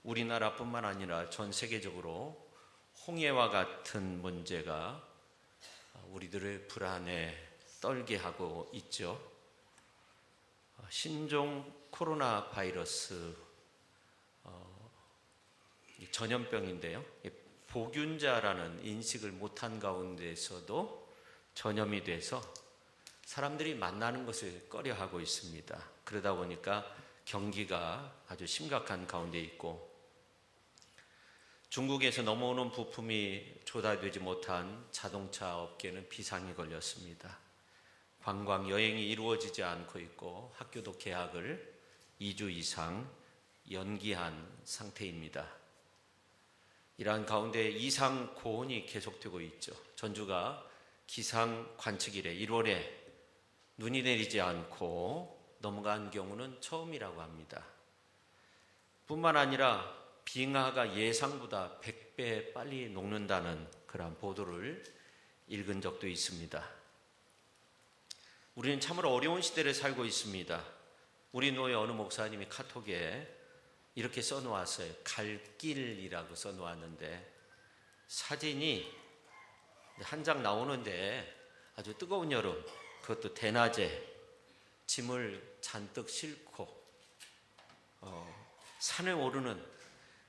우리나라뿐만 아니라 전 세계적으로 홍해와 같은 문제가 우리들을 불안에 떨게 하고 있죠. 신종 코로나 바이러스 전염병인데요. 보균자라는 인식을 못한 가운데서도 전염이 돼서 사람들이 만나는 것을 꺼려하고 있습니다. 그러다 보니까 경기가 아주 심각한 가운데 있고, 중국에서 넘어오는 부품이 조달되지 못한 자동차 업계는 비상이 걸렸습니다. 관광 여행이 이루어지지 않고 있고 학교도 개학을 2주 이상 연기한 상태입니다. 이러한 가운데 이상 고온이 계속되고 있죠. 전주가 기상 관측일에 1월에 눈이 내리지 않고 넘어간 경우는 처음이라고 합니다. 뿐만 아니라 빙하가 예상보다 100배 빨리 녹는다는 그러한 보도를 읽은 적도 있습니다. 우리는 참으로 어려운 시대를 살고 있습니다. 우리 노예 어느 목사님이 카톡에 이렇게 써놓았어요. 갈 길이라고 써놓았는데 사진이 한 장 나오는데 아주 뜨거운 여름, 그것도 대낮에 짐을 잔뜩 싣고 산을 오르는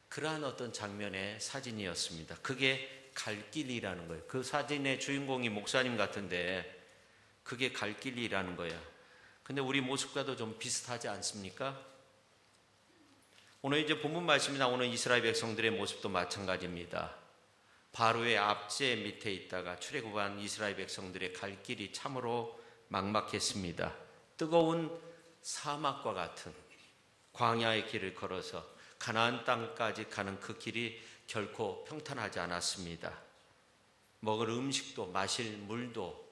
그러한 어떤 장면의 사진이었습니다. 그게 갈 길이라는 거예요. 그 사진의 주인공이 목사님 같은데 그게 갈 길이라는 거예요. 근데 우리 모습과도 좀 비슷하지 않습니까? 오늘 이제 본문 말씀이 나오는 이스라엘 백성들의 모습도 마찬가지입니다. 바로의 압제 밑에 있다가 출애굽한 이스라엘 백성들의 갈 길이 참으로 막막했습니다. 뜨거운 사막과 같은 광야의 길을 걸어서 가나안 땅까지 가는 그 길이 결코 평탄하지 않았습니다. 먹을 음식도 마실 물도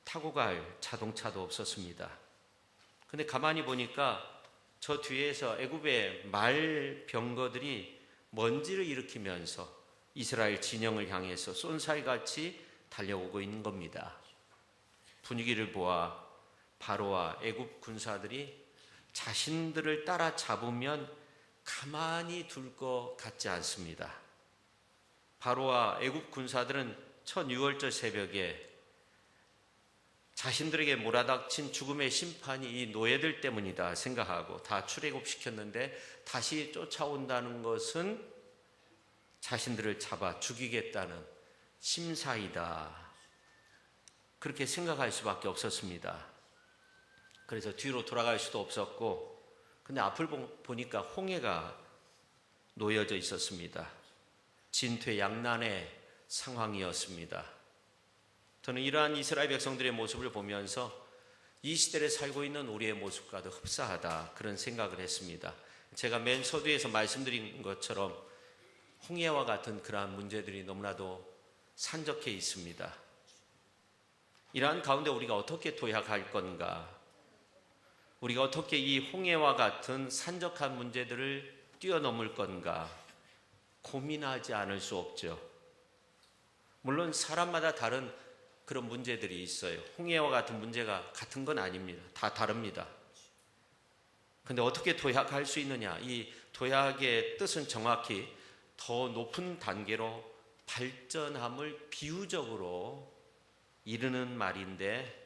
타고 갈 자동차도 없었습니다. 근데 가만히 보니까 저 뒤에서 애굽의 말병거들이 먼지를 일으키면서 이스라엘 진영을 향해서 쏜살같이 달려오고 있는 겁니다. 분위기를 보아 바로와 애굽 군사들이 자신들을 따라잡으면 가만히 둘 것 같지 않습니다. 바로와 애굽 군사들은 첫 유월절 새벽에 자신들에게 몰아닥친 죽음의 심판이 이 노예들 때문이다 생각하고 다 출애굽시켰는데 다시 쫓아온다는 것은 자신들을 잡아 죽이겠다는 심사이다, 그렇게 생각할 수밖에 없었습니다. 그래서 뒤로 돌아갈 수도 없었고, 근데 앞을 보니까 홍해가 놓여져 있었습니다. 진퇴양난의 상황이었습니다. 저는 이러한 이스라엘 백성들의 모습을 보면서 이 시대를 살고 있는 우리의 모습과도 흡사하다, 그런 생각을 했습니다. 제가 맨 서두에서 말씀드린 것처럼 홍해와 같은 그러한 문제들이 너무나도 산적해 있습니다. 이러한 가운데 우리가 어떻게 도약할 건가? 우리가 어떻게 이 홍해와 같은 산적한 문제들을 뛰어넘을 건가? 고민하지 않을 수 없죠. 물론 사람마다 다른 그런 문제들이 있어요. 홍해와 같은 문제가 같은 건 아닙니다. 다 다릅니다. 근데 어떻게 도약할 수 있느냐? 이 도약의 뜻은 정확히 더 높은 단계로 발전함을 비유적으로 이르는 말인데,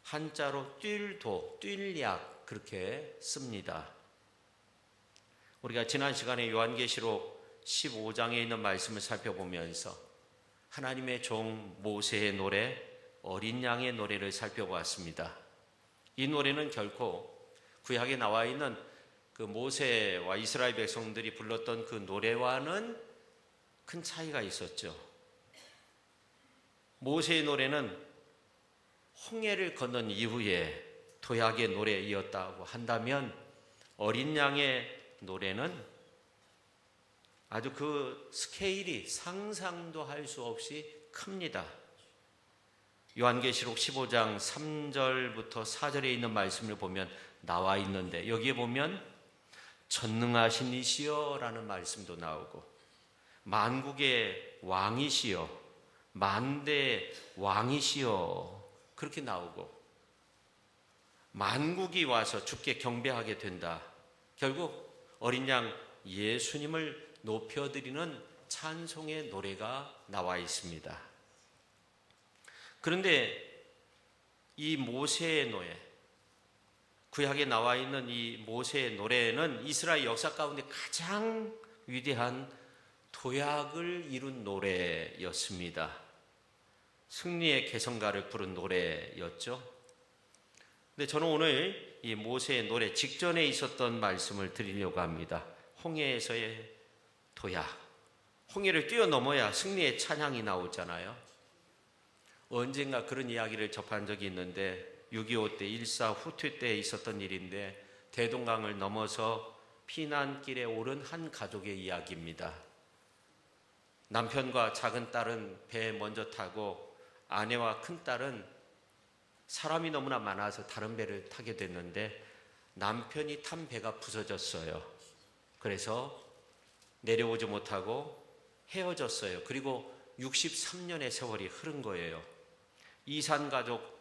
한자로 뛸도, 뛸약, 그렇게 씁니다. 우리가 지난 시간에 요한계시록 15장에 있는 말씀을 살펴보면서 하나님의 종 모세의 노래, 어린 양의 노래를 살펴보았습니다. 이 노래는 결코 구약에 나와 있는 그 모세와 이스라엘 백성들이 불렀던 그 노래와는 큰 차이가 있었죠. 모세의 노래는 홍해를 건넌 이후에 도약의 노래이었다고 한다면, 어린 양의 노래는 아주 그 스케일이 상상도 할 수 없이 큽니다. 요한계시록 15장 3절부터 4절에 있는 말씀을 보면 나와 있는데, 여기에 보면 전능하신 이시여 라는 말씀도 나오고, 만국의 왕이시여, 만대의 왕이시여, 그렇게 나오고, 만국이 와서 주께 경배하게 된다. 결국 어린 양 예수님을 높여드리는 찬송의 노래가 나와 있습니다. 그런데 이 모세의 노래, 구약에 나와 있는 이 모세의 노래는 이스라엘 역사 가운데 가장 위대한 도약을 이룬 노래였습니다. 승리의 개성가를 부른 노래였죠. 근데 저는 오늘 이 모세의 노래 직전에 있었던 말씀을 드리려고 합니다. 홍해에서의 도약. 홍해를 뛰어넘어야 승리의 찬양이 나오잖아요. 언젠가 그런 이야기를 접한 적이 있는데 6.25 때, 1.4 후퇴 때 있었던 일인데 대동강을 넘어서 피난길에 오른 한 가족의 이야기입니다. 남편과 작은 딸은 배에 먼저 타고 아내와 큰 딸은 사람이 너무나 많아서 다른 배를 타게 됐는데 남편이 탄 배가 부서졌어요. 그래서 내려오지 못하고 헤어졌어요. 그리고 63년의 세월이 흐른 거예요. 이산 가족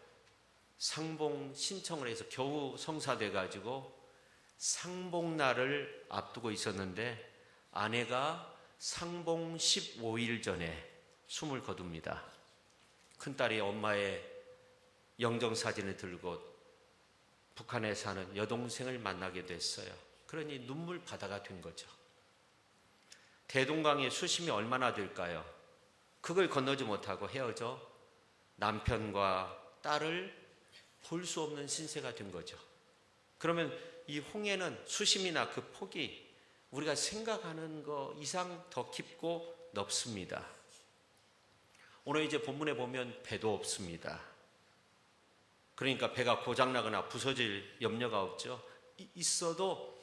상봉 신청을 해서 겨우 성사돼 가지고 상봉날을 앞두고 있었는데 아내가 상봉 15일 전에 숨을 거둡니다. 큰딸이 엄마의 영정사진을 들고 북한에 사는 여동생을 만나게 됐어요. 그러니 눈물 바다가 된 거죠. 대동강의 수심이 얼마나 될까요? 그걸 건너지 못하고 헤어져 남편과 딸을 볼 수 없는 신세가 된 거죠. 그러면 이 홍해는 수심이나 그 폭이 우리가 생각하는 것 이상 더 깊고 넓습니다. 오늘 이제 본문에 보면 배도 없습니다. 그러니까 배가 고장나거나 부서질 염려가 없죠. 있어도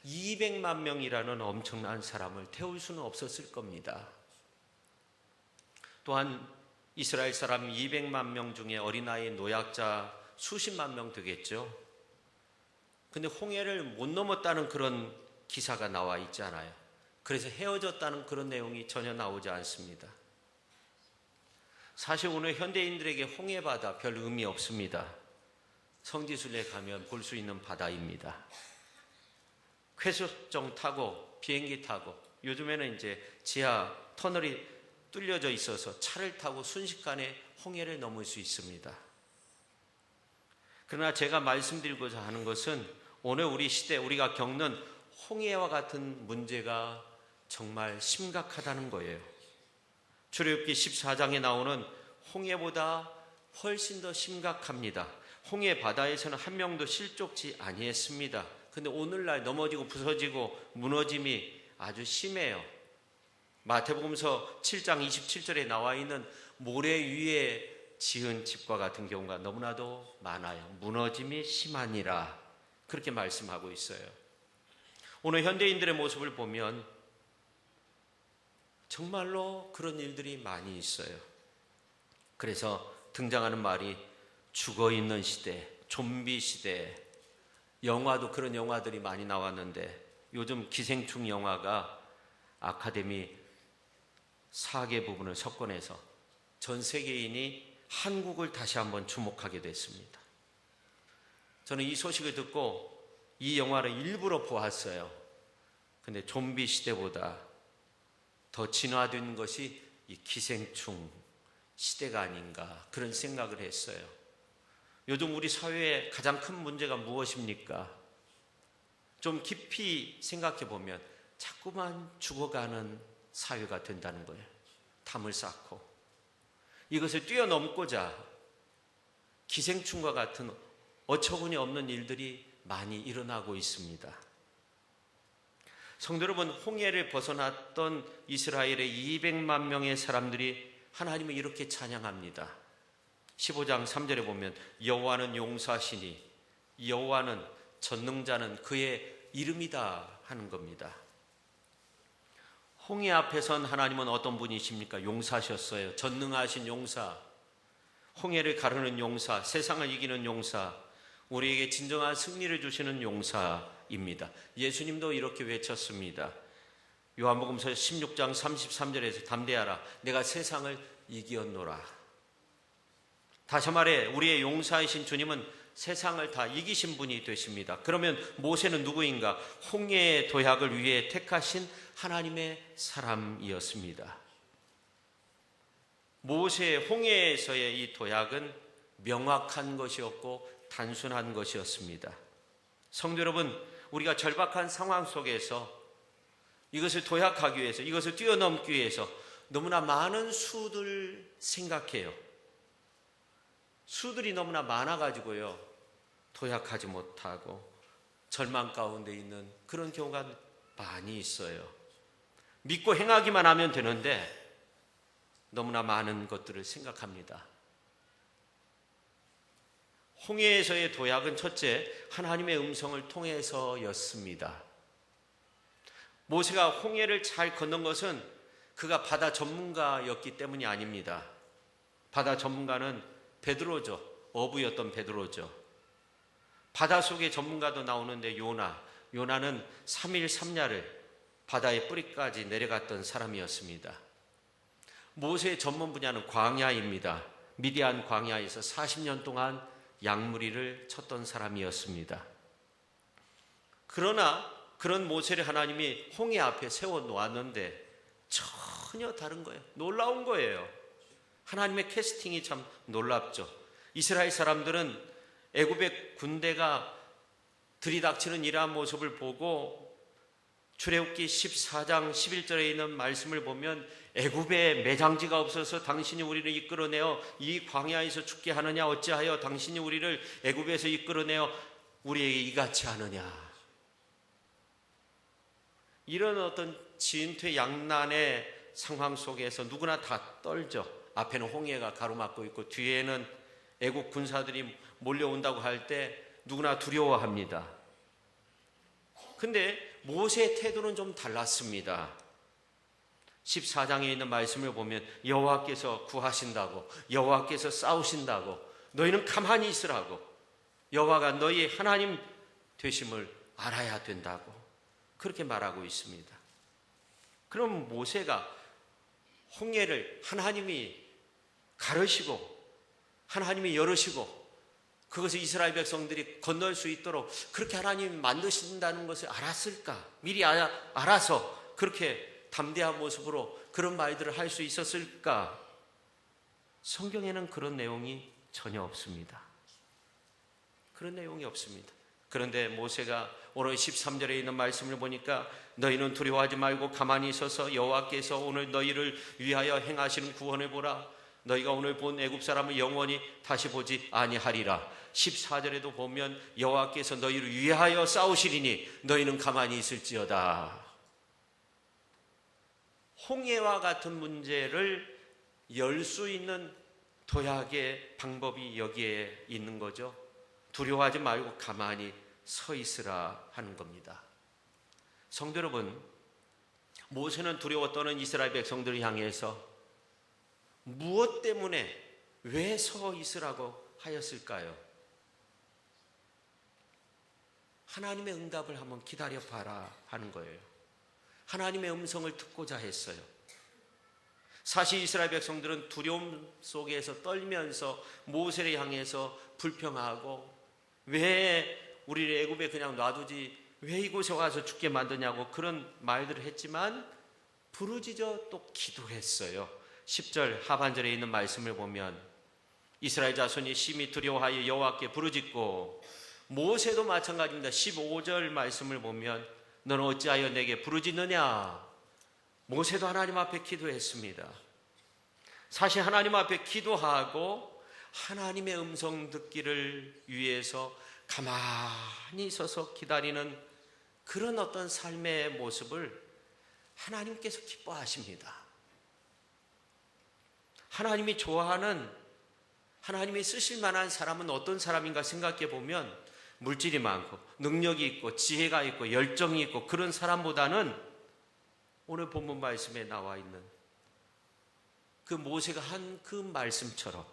200만 명이라는 엄청난 사람을 태울 수는 없었을 겁니다. 또한 이스라엘 사람 200만 명 중에 어린아이 노약자 수십만 명 되겠죠. 근데 홍해를 못 넘었다는 그런 기사가 나와 있지 않아요. 그래서 헤어졌다는 그런 내용이 전혀 나오지 않습니다. 사실 오늘 현대인들에게 홍해바다 별 의미 없습니다. 성지순례 가면 볼 수 있는 바다입니다. 쾌속정 타고 비행기 타고 요즘에는 이제 지하 터널이 뚫려져 있어서 차를 타고 순식간에 홍해를 넘을 수 있습니다. 그러나 제가 말씀드리고자 하는 것은 오늘 우리 시대 우리가 겪는 홍해와 같은 문제가 정말 심각하다는 거예요. 출애굽기 14장에 나오는 홍해보다 훨씬 더 심각합니다. 홍해 바다에서는 한 명도 실족지 아니했습니다. 근데 오늘날 넘어지고 부서지고 무너짐이 아주 심해요. 마태복음서 7장 27절에 나와 있는 모래 위에 지은 집과 같은 경우가 너무나도 많아요. 무너짐이 심하니라 그렇게 말씀하고 있어요. 오늘 현대인들의 모습을 보면 정말로 그런 일들이 많이 있어요. 그래서 등장하는 말이 죽어있는 시대, 좀비 시대, 영화도 그런 영화들이 많이 나왔는데 요즘 기생충 영화가 아카데미 4개 부분을 석권해서 전 세계인이 한국을 다시 한번 주목하게 됐습니다. 저는 이 소식을 듣고 이 영화를 일부러 보았어요. 근데 좀비 시대보다 더 진화된 것이 이 기생충 시대가 아닌가 그런 생각을 했어요. 요즘 우리 사회의 가장 큰 문제가 무엇입니까? 좀 깊이 생각해 보면 자꾸만 죽어가는 사회가 된다는 거예요. 탐을 쌓고 이것을 뛰어넘고자 기생충과 같은 어처구니 없는 일들이 많이 일어나고 있습니다. 성도 여러분, 홍해를 벗어났던 이스라엘의 200만 명의 사람들이 하나님을 이렇게 찬양합니다. 15장 3절에 보면 여호와는 용사시니 여호와는 전능자는 그의 이름이다 하는 겁니다. 홍해 앞에선 하나님은 어떤 분이십니까? 용사셨어요. 전능하신 용사, 홍해를 가르는 용사, 세상을 이기는 용사, 우리에게 진정한 승리를 주시는 용사입니다. 예수님도 이렇게 외쳤습니다. 요한복음서 16장 33절에서 담대하라 내가 세상을 이기었노라. 다시 말해 우리의 용사이신 주님은 세상을 다 이기신 분이 되십니다. 그러면 모세는 누구인가? 홍해의 도약을 위해 택하신 하나님의 사람이었습니다. 모세의 홍해에서의 이 도약은 명확한 것이었고 단순한 것이었습니다. 성도 여러분, 우리가 절박한 상황 속에서 이것을 도약하기 위해서, 이것을 뛰어넘기 위해서 너무나 많은 수들 생각해요. 수들이 너무나 많아가지고요, 도약하지 못하고 절망 가운데 있는 그런 경우가 많이 있어요. 믿고 행하기만 하면 되는데 너무나 많은 것들을 생각합니다. 홍해에서의 도약은 첫째, 하나님의 음성을 통해서였습니다. 모세가 홍해를 잘 건넌 것은 그가 바다 전문가였기 때문이 아닙니다. 바다 전문가는 베드로죠. 어부였던 베드로죠. 바닷속의 전문가도 나오는데 요나는 3일 3야를 바다의 뿌리까지 내려갔던 사람이었습니다. 모세의 전문 분야는 광야입니다. 미디안 광야에서 40년 동안 양무리를 쳤던 사람이었습니다. 그러나 그런 모세를 하나님이 홍해 앞에 세워놓았는데 전혀 다른 거예요. 놀라운 거예요. 하나님의 캐스팅이 참 놀랍죠. 이스라엘 사람들은 애굽의 군대가 들이닥치는 이러한 모습을 보고 출애굽기 14장 11절에 있는 말씀을 보면 애굽에 매장지가 없어서 당신이 우리를 이끌어내어 이 광야에서 죽게 하느냐, 어찌하여 당신이 우리를 애굽에서 이끌어내어 우리에게 이같이 하느냐. 이런 어떤 진퇴양난의 상황 속에서 누구나 다 떨죠. 앞에는 홍해가 가로막고 있고 뒤에는 애국 군사들이 몰려온다고 할 때 누구나 두려워합니다. 근데 모세의 태도는 좀 달랐습니다. 14장에 있는 말씀을 보면 여호와께서 구하신다고, 여호와께서 싸우신다고, 너희는 가만히 있으라고, 여호와가 너희 하나님 되심을 알아야 된다고 그렇게 말하고 있습니다. 그럼 모세가 홍해를 하나님이 가르시고 하나님이 열으시고 그것을 이스라엘 백성들이 건널 수 있도록 그렇게 하나님이 만드신다는 것을 알았을까? 미리 알아서 그렇게 담대한 모습으로 그런 말들을 할 수 있었을까? 성경에는 그런 내용이 전혀 없습니다. 그런 내용이 없습니다. 그런데 모세가 오늘 13절에 있는 말씀을 보니까 너희는 두려워하지 말고 가만히 있어서 여호와께서 오늘 너희를 위하여 행하시는 구원을 보라. 너희가 오늘 본 애굽 사람을 영원히 다시 보지 아니하리라. 14절에도 보면 여호와께서 너희를 위하여 싸우시리니 너희는 가만히 있을지어다. 홍해와 같은 문제를 열 수 있는 도약의 방법이 여기에 있는 거죠. 두려워하지 말고 가만히 서 있으라 하는 겁니다. 성도 여러분, 모세는 두려워 떠는 이스라엘 백성들을 향해서 무엇 때문에 왜 서 있으라고 하였을까요? 하나님의 응답을 한번 기다려봐라 하는 거예요. 하나님의 음성을 듣고자 했어요. 사실 이스라엘 백성들은 두려움 속에서 떨면서 모세를 향해서 불평하고 왜 우리를 애굽에 그냥 놔두지 왜 이곳에 와서 죽게 만드냐고 그런 말들을 했지만 부르짖어 또 기도했어요. 10절 하반절에 있는 말씀을 보면 이스라엘 자손이 심히 두려워하여 여호와께 부르짖고, 모세도 마찬가지입니다. 15절 말씀을 보면 너는 어찌하여 내게 부르짖느냐. 모세도 하나님 앞에 기도했습니다. 사실 하나님 앞에 기도하고 하나님의 음성 듣기를 위해서 가만히 서서 기다리는 그런 어떤 삶의 모습을 하나님께서 기뻐하십니다. 하나님이 좋아하는, 하나님이 쓰실 만한 사람은 어떤 사람인가 생각해 보면 물질이 많고 능력이 있고 지혜가 있고 열정이 있고 그런 사람보다는 오늘 본문 말씀에 나와 있는 그 모세가 한 그 말씀처럼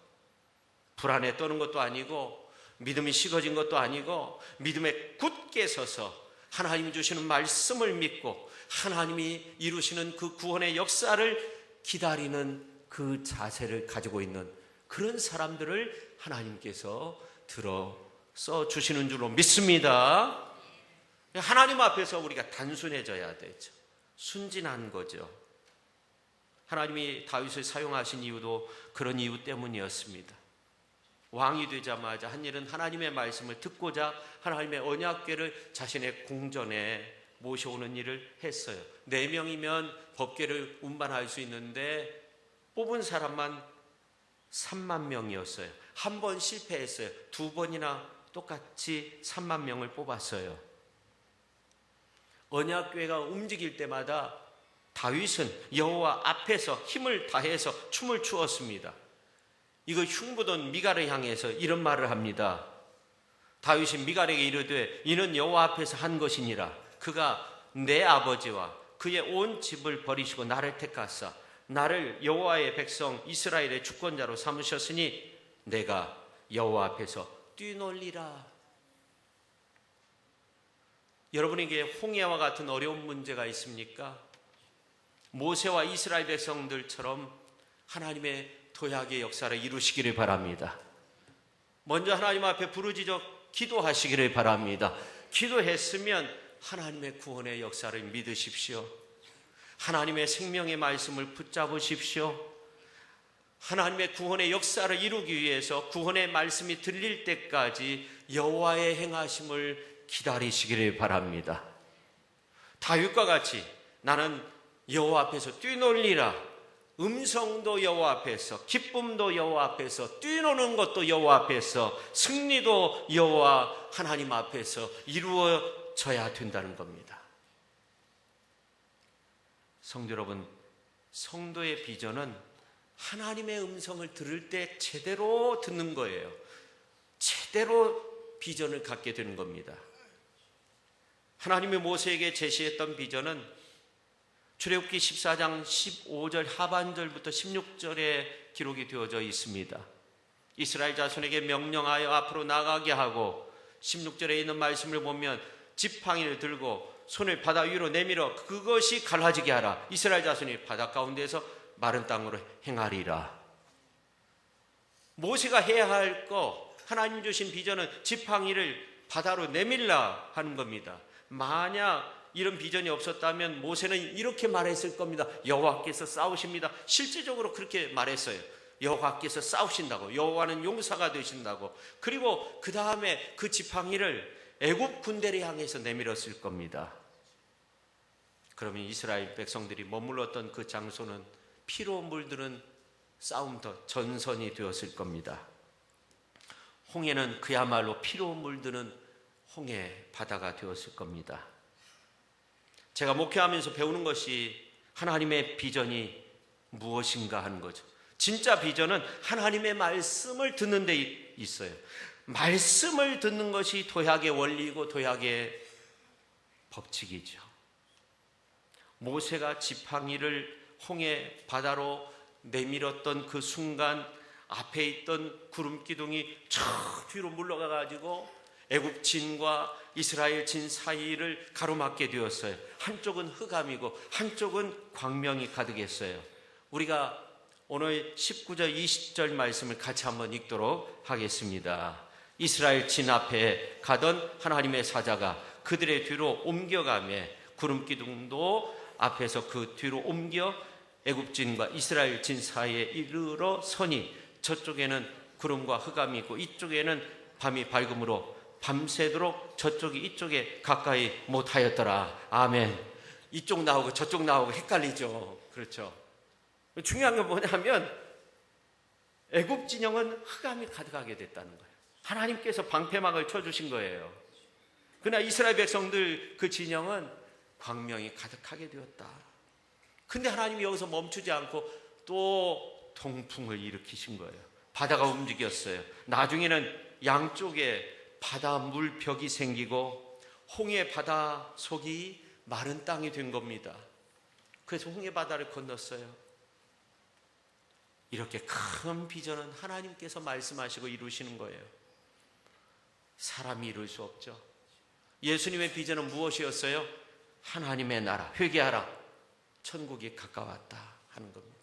불안에 떠는 것도 아니고 믿음이 식어진 것도 아니고 믿음에 굳게 서서 하나님이 주시는 말씀을 믿고 하나님이 이루시는 그 구원의 역사를 기다리는 그 자세를 가지고 있는 그런 사람들을 하나님께서 들어 써주시는 줄로 믿습니다. 하나님 앞에서 우리가 단순해져야 되죠. 순진한 거죠. 하나님이 다윗을 사용하신 이유도 그런 이유 때문이었습니다. 왕이 되자마자 한 일은 하나님의 말씀을 듣고자 하나님의 언약궤를 자신의 궁전에 모셔오는 일을 했어요. 4명이면 법궤를 운반할 수 있는데 뽑은 사람만 3만 명이었어요. 한 번 실패했어요. 2번이나 똑같이 3만 명을 뽑았어요. 언약궤가 움직일 때마다 다윗은 여호와 앞에서 힘을 다해서 춤을 추었습니다. 이거 흉보던 미갈을 향해서 이런 말을 합니다. 다윗이 미갈에게 이르되 이는 여호와 앞에서 한 것이니라. 그가 내 아버지와 그의 온 집을 버리시고 나를 택하사 나를 여호와의 백성 이스라엘의 주권자로 삼으셨으니 내가 여호와 앞에서 뛰놀리라. 여러분에게 홍해와 같은 어려운 문제가 있습니까? 모세와 이스라엘 백성들처럼 하나님의 도약의 역사를 이루시기를 바랍니다. 먼저 하나님 앞에 부르짖어 기도하시기를 바랍니다. 기도했으면 하나님의 구원의 역사를 믿으십시오. 하나님의 생명의 말씀을 붙잡으십시오. 하나님의 구원의 역사를 이루기 위해서 구원의 말씀이 들릴 때까지 여호와의 행하심을 기다리시기를 바랍니다. 다윗과 같이 나는 여호와 앞에서 뛰놀리라. 음성도 여호와 앞에서, 기쁨도 여호와 앞에서, 뛰노는 것도 여호와 앞에서, 승리도 여호와 하나님 앞에서 이루어져야 된다는 겁니다. 성도 여러분, 성도의 비전은 하나님의 음성을 들을 때 제대로 듣는 거예요. 제대로 비전을 갖게 되는 겁니다. 하나님이 모세에게 제시했던 비전은 출애굽기 14장 15절 하반절부터 16절에 기록이 되어져 있습니다. 이스라엘 자손에게 명령하여 앞으로 나가게 하고 16절에 있는 말씀을 보면 지팡이를 들고 손을 바다 위로 내밀어 그것이 갈라지게 하라. 이스라엘 자손이 바다 가운데에서 마른 땅으로 행하리라. 모세가 해야 할 거, 하나님 주신 비전은 지팡이를 바다로 내밀라 하는 겁니다. 만약 이런 비전이 없었다면 모세는 이렇게 말했을 겁니다. 여호와께서 싸우십니다. 실제적으로 그렇게 말했어요. 여호와께서 싸우신다고, 여호와는 용사가 되신다고. 그리고 그 다음에 그 지팡이를 애굽 군대를 향해서 내밀었을 겁니다. 그러면 이스라엘 백성들이 머물렀던 그 장소는 피로 물드는 싸움터 전선이 되었을 겁니다. 홍해는 그야말로 피로 물드는 홍해 바다가 되었을 겁니다. 제가 목회하면서 배우는 것이 하나님의 비전이 무엇인가 하는 거죠. 진짜 비전은 하나님의 말씀을 듣는 데 있어요. 말씀을 듣는 것이 도약의 원리이고 도약의 법칙이죠. 모세가 지팡이를 홍해 바다로 내밀었던 그 순간 앞에 있던 구름 기둥이 저 뒤로 물러가 가지고 애굽 진과 이스라엘 진 사이를 가로막게 되었어요. 한쪽은 흑암이고 한쪽은 광명이 가득했어요. 우리가 오늘 19절 20절 말씀을 같이 한번 읽도록 하겠습니다. 이스라엘 진 앞에 가던 하나님의 사자가 그들의 뒤로 옮겨가며 구름 기둥도 앞에서 그 뒤로 옮겨 애굽 진과 이스라엘 진 사이에 이르러 서니 저쪽에는 구름과 흑암이 있고 이쪽에는 밤이 밝음으로 밤새도록 저쪽이 이쪽에 가까이 못하였더라. 아멘. 이쪽 나오고 저쪽 나오고 헷갈리죠. 그렇죠. 중요한 건 뭐냐면 애굽 진영은 흑암이 가득하게 됐다는 거예요. 하나님께서 방패막을 쳐주신 거예요. 그러나 이스라엘 백성들 그 진영은 광명이 가득하게 되었다. 근데 하나님이 여기서 멈추지 않고 또 동풍을 일으키신 거예요. 바다가 움직였어요. 나중에는 양쪽에 바다 물벽이 생기고 홍해 바다 속이 마른 땅이 된 겁니다. 그래서 홍해 바다를 건넜어요. 이렇게 큰 비전은 하나님께서 말씀하시고 이루시는 거예요. 사람이 이룰 수 없죠. 예수님의 비전은 무엇이었어요? 하나님의 나라, 회개하라, 천국이 가까웠다 하는 겁니다.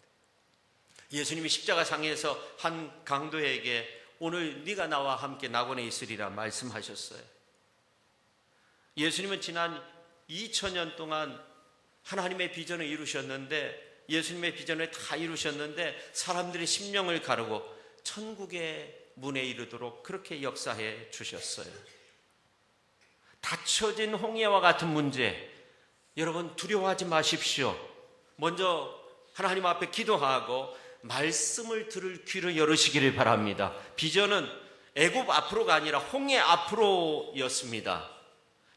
예수님이 십자가상에서 한 강도에게 오늘 네가 나와 함께 낙원에 있으리라 말씀하셨어요. 예수님은 지난 2000년 동안 하나님의 비전을 이루셨는데, 예수님의 비전을 다 이루셨는데 사람들의 심령을 가르고 천국의 문에 이르도록 그렇게 역사해 주셨어요. 닫혀진 홍해와 같은 문제, 여러분 두려워하지 마십시오. 먼저 하나님 앞에 기도하고 말씀을 들을 귀를 열으시기를 바랍니다. 비전은 애굽 앞으로가 아니라 홍해 앞으로였습니다.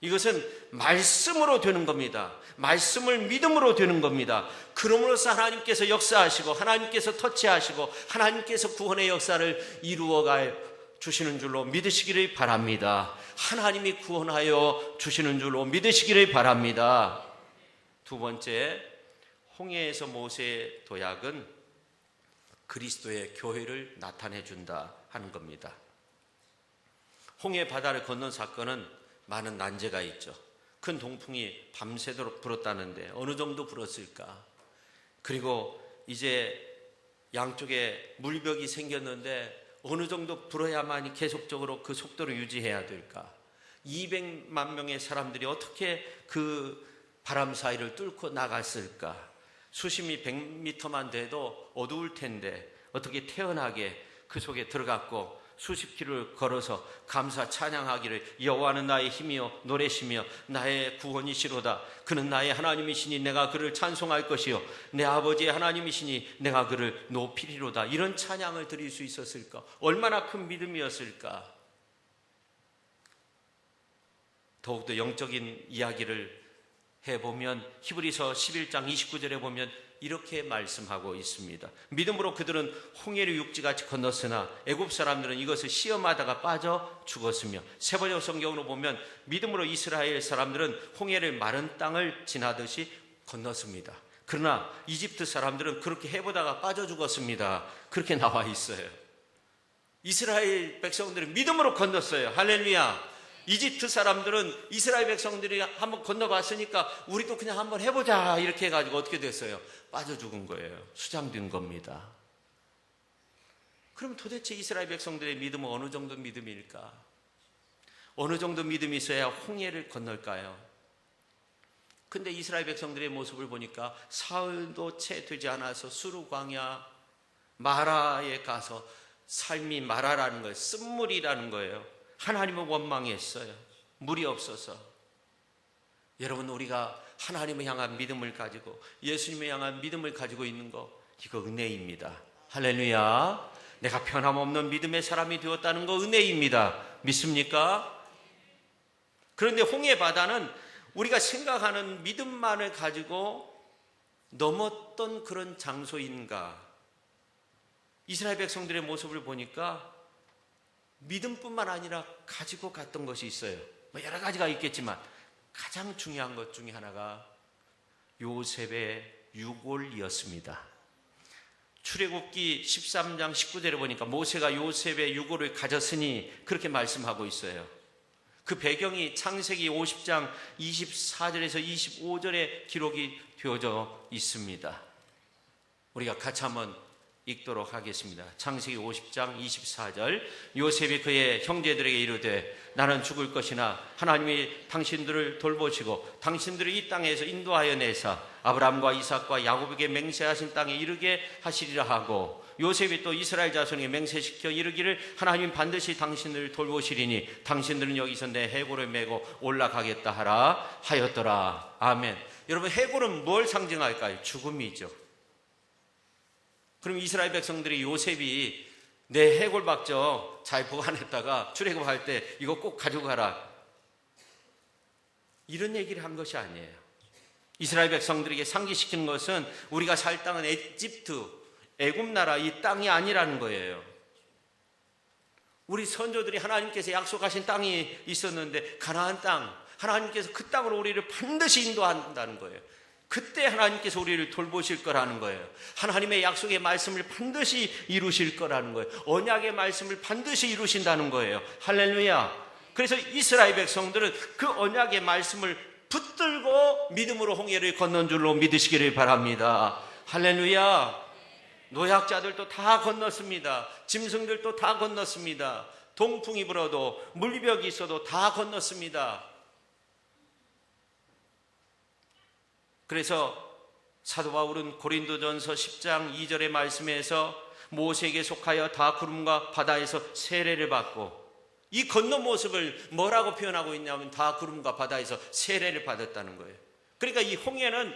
이것은 말씀으로 되는 겁니다. 말씀을 믿음으로 되는 겁니다. 그러므로서 하나님께서 역사하시고 하나님께서 터치하시고 하나님께서 구원의 역사를 이루어가 주시는 줄로 믿으시기를 바랍니다. 하나님이 구원하여 주시는 줄로 믿으시기를 바랍니다. 두 번째, 홍해에서 모세의 도약은 그리스도의 교회를 나타내 준다 하는 겁니다. 홍해 바다를 건넌 사건은 많은 난제가 있죠. 큰 동풍이 밤새도록 불었다는데 어느 정도 불었을까? 그리고 이제 양쪽에 물벽이 생겼는데 어느 정도 불어야만 계속적으로 그 속도를 유지해야 될까? 200만 명의 사람들이 어떻게 그 바람 사이를 뚫고 나갔을까? 수심이 100m만 돼도 어두울 텐데 어떻게 태연하게 그 속에 들어갔고 수십 킬로를 걸어서 감사 찬양하기를 여호와는 나의 힘이요 노래시며 나의 구원이시로다. 그는 나의 하나님이시니 내가 그를 찬송할 것이요 내 아버지의 하나님이시니 내가 그를 높이리로다. 이런 찬양을 드릴 수 있었을까? 얼마나 큰 믿음이었을까? 더욱더 영적인 이야기를 해보면 히브리서 11장 29절에 보면 이렇게 말씀하고 있습니다. 믿음으로 그들은 홍해를 육지같이 건넜으나 애굽 사람들은 이것을 시험하다가 빠져 죽었으며, 세번역 성경으로 보면 믿음으로 이스라엘 사람들은 홍해를 마른 땅을 지나듯이 건넜습니다. 그러나 이집트 사람들은 그렇게 해보다가 빠져 죽었습니다. 그렇게 나와 있어요. 이스라엘 백성들은 믿음으로 건넜어요. 할렐루야. 이집트 사람들은 이스라엘 백성들이 한번 건너봤으니까 우리도 그냥 한번 해보자 이렇게 해가지고 어떻게 됐어요? 빠져 죽은 거예요. 수장된 겁니다. 그럼 도대체 이스라엘 백성들의 믿음은 어느 정도 믿음일까? 어느 정도 믿음이 있어야 홍해를 건널까요? 근데 이스라엘 백성들의 모습을 보니까 사흘도 채 되지 않아서 수르 광야 마라에 가서 삶이 마라라는 거예요. 쓴물이라는 거예요. 하나님을 원망했어요. 물이 없어서. 여러분, 우리가 하나님을 향한 믿음을 가지고 예수님을 향한 믿음을 가지고 있는 거, 이거 은혜입니다. 할렐루야. 내가 변함없는 믿음의 사람이 되었다는 거 은혜입니다. 믿습니까? 그런데 홍해 바다는 우리가 생각하는 믿음만을 가지고 넘었던 그런 장소인가? 이스라엘 백성들의 모습을 보니까 믿음뿐만 아니라 가지고 갔던 것이 있어요. 여러 가지가 있겠지만 가장 중요한 것 중에 하나가 요셉의 유골이었습니다. 출애굽기 13장 19절에 보니까 모세가 요셉의 유골을 가졌으니 그렇게 말씀하고 있어요. 그 배경이 창세기 50장 24절에서 25절에 기록이 되어져 있습니다. 우리가 같이 한번 읽도록 하겠습니다. 창세기 50장 24절. 요셉이 그의 형제들에게 이르되 나는 죽을 것이나 하나님이 당신들을 돌보시고 당신들을 이 땅에서 인도하여 내사 아브라함과 이삭과 야곱에게 맹세하신 땅에 이르게 하시리라 하고, 요셉이 또 이스라엘 자손에게 맹세시켜 이르기를 하나님 반드시 당신들을 돌보시리니 당신들은 여기서 내 해골을 메고 올라가겠다 하라 하였더라. 아멘. 여러분, 해골은 뭘 상징할까요? 죽음이죠. 그럼 이스라엘 백성들이 요셉이 내 해골박저 잘 보관했다가 출애굽할 때 이거 꼭 가져가라, 이런 얘기를 한 것이 아니에요. 이스라엘 백성들에게 상기시킨 것은 우리가 살 땅은 에집트, 애굽 나라 이 땅이 아니라는 거예요. 우리 선조들이 하나님께서 약속하신 땅이 있었는데 가나안 땅, 하나님께서 그 땅으로 우리를 반드시 인도한다는 거예요. 그때 하나님께서 우리를 돌보실 거라는 거예요. 하나님의 약속의 말씀을 반드시 이루실 거라는 거예요. 언약의 말씀을 반드시 이루신다는 거예요. 할렐루야. 그래서 이스라엘 백성들은 그 언약의 말씀을 붙들고 믿음으로 홍해를 건넌 줄로 믿으시기를 바랍니다. 할렐루야. 노약자들도 다 건넜습니다. 짐승들도 다 건넜습니다. 동풍이 불어도 물벽이 있어도 다 건넜습니다. 그래서 사도 바울은 고린도전서 10장 2절의 말씀에서 모세에게 속하여 다 구름과 바다에서 세례를 받고, 이 건넌 모습을 뭐라고 표현하고 있냐면 다 구름과 바다에서 세례를 받았다는 거예요. 그러니까 이 홍해는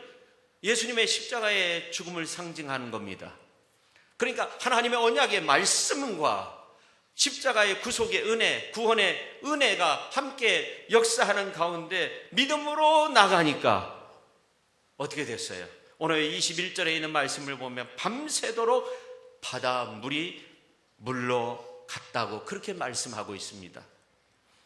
예수님의 십자가의 죽음을 상징하는 겁니다. 그러니까 하나님의 언약의 말씀과 십자가의 구속의 은혜, 구원의 은혜가 함께 역사하는 가운데 믿음으로 나가니까 어떻게 됐어요? 오늘 21절에 있는 말씀을 보면 밤새도록 바다 물이 물러갔다고 그렇게 말씀하고 있습니다.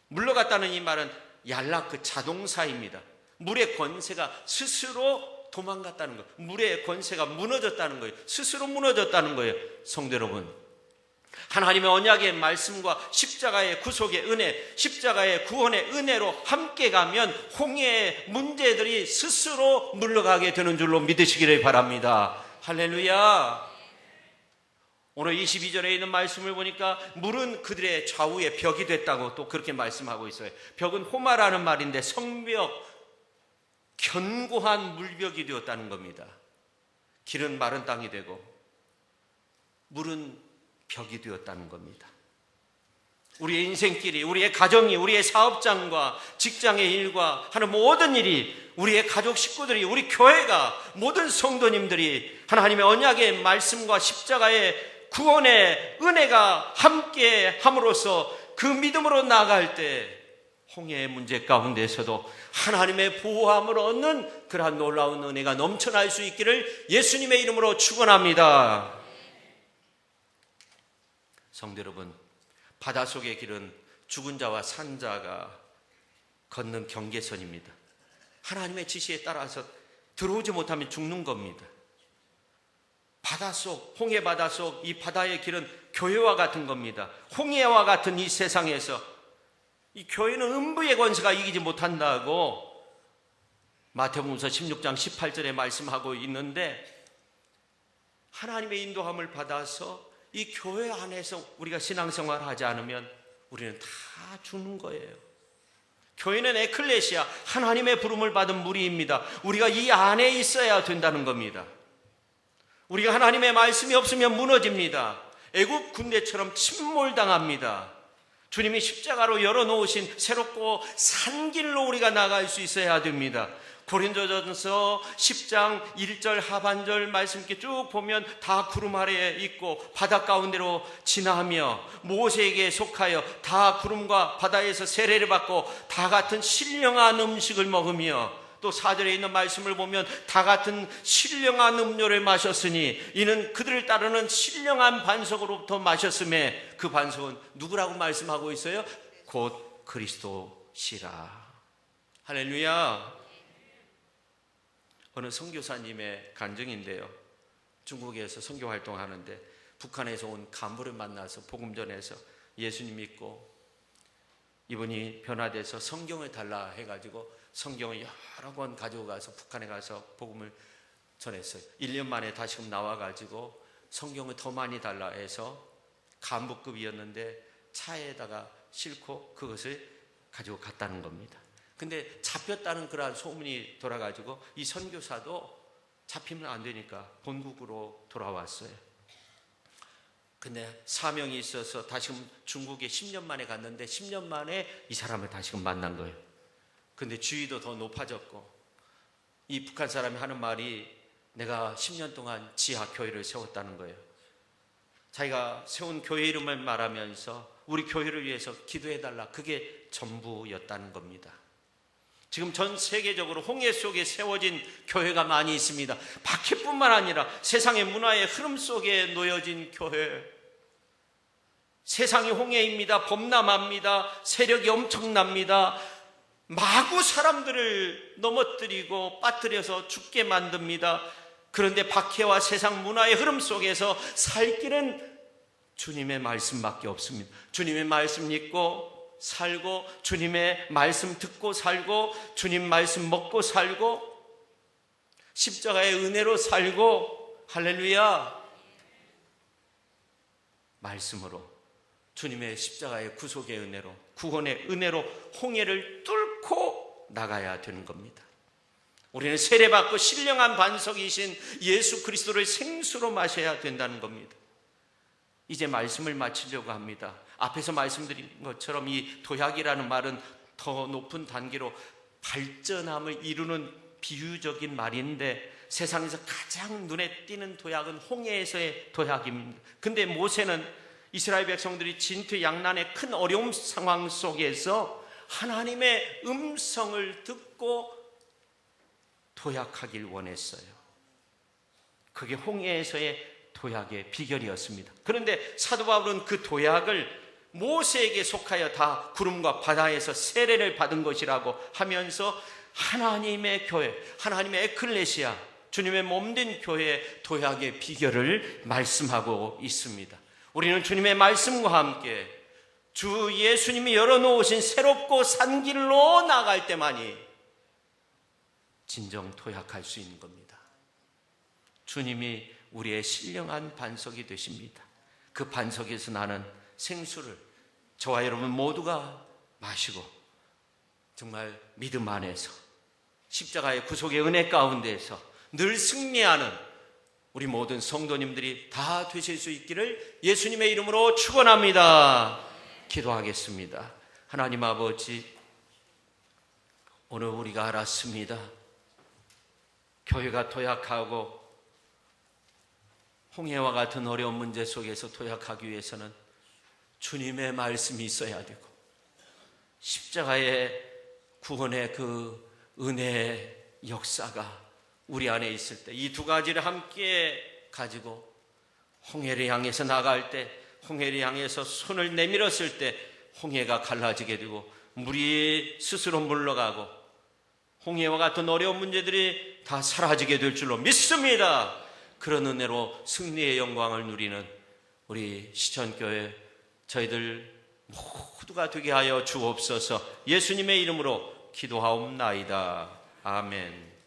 물러갔다는 이 말은 얄락 그 자동사입니다. 물의 권세가 스스로 도망갔다는 거예요. 물의 권세가 무너졌다는 거예요. 스스로 무너졌다는 거예요. 성도 여러분, 하나님의 언약의 말씀과 십자가의 구속의 은혜, 십자가의 구원의 은혜로 함께 가면 홍해의 문제들이 스스로 물러가게 되는 줄로 믿으시기를 바랍니다. 할렐루야. 오늘 22절에 있는 말씀을 보니까 물은 그들의 좌우에 벽이 됐다고 또 그렇게 말씀하고 있어요. 벽은 호마라는 말인데 성벽, 견고한 물벽이 되었다는 겁니다. 길은 마른 땅이 되고 물은 벽이 되었다는 겁니다. 우리의 인생길이, 우리의 가정이, 우리의 사업장과 직장의 일과 하는 모든 일이, 우리의 가족 식구들이, 우리 교회가, 모든 성도님들이 하나님의 언약의 말씀과 십자가의 구원의 은혜가 함께 함으로써 그 믿음으로 나아갈 때 홍해의 문제 가운데에서도 하나님의 보호함을 얻는 그러한 놀라운 은혜가 넘쳐날 수 있기를 예수님의 이름으로 축원합니다. 성도 여러분, 바닷속의 길은 죽은 자와 산 자가 걷는 경계선입니다. 하나님의 지시에 따라서 들어오지 못하면 죽는 겁니다. 바닷속, 홍해 바닷속 이 바다의 길은 교회와 같은 겁니다. 홍해와 같은 이 세상에서 이 교회는 음부의 권세가 이기지 못한다고 마태복음서 16장 18절에 말씀하고 있는데, 하나님의 인도함을 받아서 이 교회 안에서 우리가 신앙생활을 하지 않으면 우리는 다 죽는 거예요. 교회는 에클레시아, 하나님의 부름을 받은 무리입니다. 우리가 이 안에 있어야 된다는 겁니다. 우리가 하나님의 말씀이 없으면 무너집니다. 애국 군대처럼 침몰당합니다. 주님이 십자가로 열어놓으신 새롭고 산 길로 우리가 나갈 수 있어야 됩니다. 고린도전서 10장 1절 하반절 말씀 이렇게 쭉 보면 다 구름 아래에 있고 바다 가운데로 지나며 모세에게 속하여 다 구름과 바다에서 세례를 받고 다 같은 신령한 음식을 먹으며, 또 4절에 있는 말씀을 보면 다 같은 신령한 음료를 마셨으니 이는 그들을 따르는 신령한 반석으로부터 마셨음에, 그 반석은 누구라고 말씀하고 있어요? 곧 그리스도시라. 할렐루야. 어느 선교사님의 간증인데요, 중국에서 선교 활동하는데 북한에서 온 간부를 만나서 복음 전해서 예수님 믿고, 이분이 변화돼서 성경을 달라 해가지고 성경을 여러 권 가지고 가서 북한에 가서 복음을 전했어요. 1년 만에 다시금 나와가지고 성경을 더 많이 달라 해서 간부급이었는데 차에다가 싣고 그것을 가지고 갔다는 겁니다. 근데 잡혔다는 그러한 소문이 돌아가지고 이 선교사도 잡히면 안 되니까 본국으로 돌아왔어요. 근데 사명이 있어서 다시금 중국에 10년 만에 갔는데 10년 만에 이 사람을 다시금 만난 거예요. 근데 주의도 더 높아졌고, 이 북한 사람이 하는 말이 내가 10년 동안 지하 교회를 세웠다는 거예요. 자기가 세운 교회 이름을 말하면서 우리 교회를 위해서 기도해달라, 그게 전부였다는 겁니다. 지금 전 세계적으로 홍해 속에 세워진 교회가 많이 있습니다. 박해뿐만 아니라 세상의 문화의 흐름 속에 놓여진 교회. 세상이 홍해입니다. 범람합니다. 세력이 엄청납니다. 마구 사람들을 넘어뜨리고 빠뜨려서 죽게 만듭니다. 그런데 박해와 세상 문화의 흐름 속에서 살 길은 주님의 말씀밖에 없습니다. 주님의 말씀 믿고 살고, 주님의 말씀 듣고 살고, 주님 말씀 먹고 살고, 십자가의 은혜로 살고, 할렐루야. 말씀으로, 주님의 십자가의 구속의 은혜로, 구원의 은혜로 홍해를 뚫고 나가야 되는 겁니다. 우리는 세례받고 신령한 반석이신 예수 그리스도를 생수로 마셔야 된다는 겁니다. 이제 말씀을 마치려고 합니다. 앞에서 말씀드린 것처럼 이 도약이라는 말은 더 높은 단계로 발전함을 이루는 비유적인 말인데, 세상에서 가장 눈에 띄는 도약은 홍해에서의 도약입니다. 근데 모세는 이스라엘 백성들이 진퇴양난의 큰 어려움 상황 속에서 하나님의 음성을 듣고 도약하길 원했어요. 그게 홍해에서의 도약의 비결이었습니다. 그런데 사도 바울은 그 도약을 모세에게 속하여 다 구름과 바다에서 세례를 받은 것이라고 하면서 하나님의 교회, 하나님의 에클레시아, 주님의 몸된 교회의 도약의 비결을 말씀하고 있습니다. 우리는 주님의 말씀과 함께 주 예수님이 열어놓으신 새롭고 산 길로 나갈 때만이 진정 도약할 수 있는 겁니다. 주님이 우리의 신령한 반석이 되십니다. 그 반석에서 나는 생수를 저와 여러분 모두가 마시고 정말 믿음 안에서 십자가의 구속의 은혜 가운데에서 늘 승리하는 우리 모든 성도님들이 다 되실 수 있기를 예수님의 이름으로 축원합니다. 기도하겠습니다. 하나님 아버지, 오늘 우리가 알았습니다. 교회가 도약하고 홍해와 같은 어려운 문제 속에서 도약하기 위해서는 주님의 말씀이 있어야 되고 십자가의 구원의 그 은혜의 역사가 우리 안에 있을 때, 이 두 가지를 함께 가지고 홍해를 향해서 나갈 때, 홍해를 향해서 손을 내밀었을 때 홍해가 갈라지게 되고 물이 스스로 물러가고 홍해와 같은 어려운 문제들이 다 사라지게 될 줄로 믿습니다. 그런 은혜로 승리의 영광을 누리는 우리 시천교회 저희들 모두가 되게 하여 주옵소서. 예수님의 이름으로 기도하옵나이다. 아멘.